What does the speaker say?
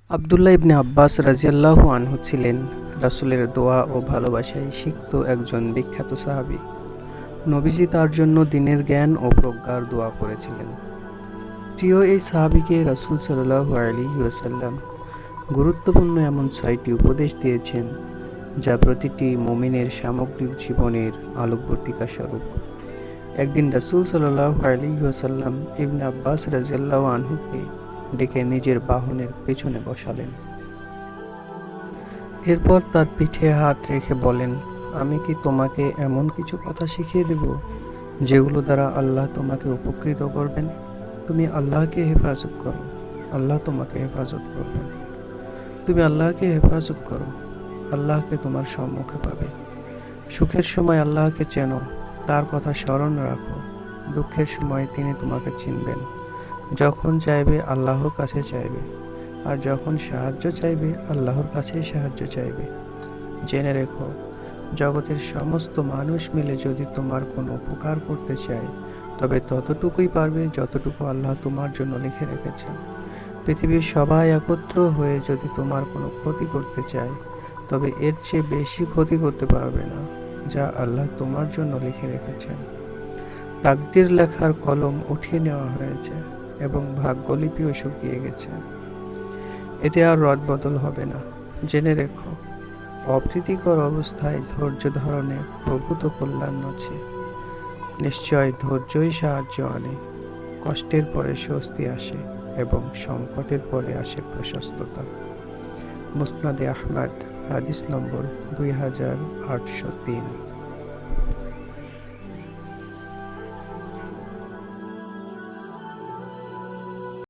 আবদুল্লাহ ইবনে আব্বাস রাজিয়াল্লাহু আনহু ছিলেন রাসূলের দোয়া ও ভালোবাসায় সিক্ত একজন বিখ্যাত সাহাবী। নবীজি তার জন্য দ্বীনের জ্ঞান ও প্রজ্ঞার দোয়া করেছিলেন। প্রিয় এই সাহাবীকে রাসূল সাল্লাল্লাহু আলাইহি ওয়াসাল্লাম গুরুত্বপূর্ণ এমন ৬টি উপদেশ দিয়েছেন, যা প্রতিটি মুমিনের সামগ্রিক জীবনের আলোকবর্তিকা স্বরূপ। একদিন রাসূল সাল্লাল্লাহু আলাইহি ওয়াসাল্লাম ইবনে আব্বাস রাদিয়াল্লাহু আনহুকে ডেকে নিজের বাহনের পেছনে বসালেন। এরপর তার পিঠে হাত রেখে বলেন, আমি কি তোমাকে এমন কিছু কথা শিখিয়ে দেব যেগুলো দ্বারা আল্লাহ তোমাকে উপকৃত করবেন? তুমি আল্লাহকে হেফাজত করো, আল্লাহ তোমাকে হেফাজত করবেন। তুমি আল্লাহকে হেফাজত করো, আল্লাহকে তোমার সম্মুখে পাবে। সুখের সময় আল্লাহকে চেনো, তার কথা স্মরণ রাখো। দুঃখের সময় তিনি তোমাকে চিনবেন। যখন চাইবে আল্লাহর কাছে চাইবে, আর যখন সাহায্য চাইবে আল্লাহর কাছেই সাহায্য চাইবে। জেনে রেখো, জগতের সমস্ত মানুষ মিলে যদি তোমার কোনো উপকার করতে চায়, তবে ততটুকুই পারবে যতটুকু আল্লাহ তোমার জন্য লিখে রেখেছেন। পৃথিবীর সবাই একত্র হয়ে যদি তোমার কোনো ক্ষতি করতে চায়, তবে এর চেয়ে বেশি ক্ষতি করতে পারবে না, যা আল্লাহ তোমার জন্য লিখে রেখেছেন। তাকদীর লেখার কলম উঠিয়ে নেওয়া হয়েছে এবং ভাগ্যলিপিও শুকিয়ে গেছে। এতে আর রদবদল হবে না। জেনে রেখো, অপ্রীতিকর অবস্থায় ধৈর্য ধারণে প্রভূত কল্যাণ আছে। নিশ্চয় ধৈর্যই সাহায্য আনে। কষ্টের পরে স্বস্তি আসে এবং সংকটের পরে আসে প্রশস্ততা। মুসনাদে আহমদ, হাদিস নম্বর 2803।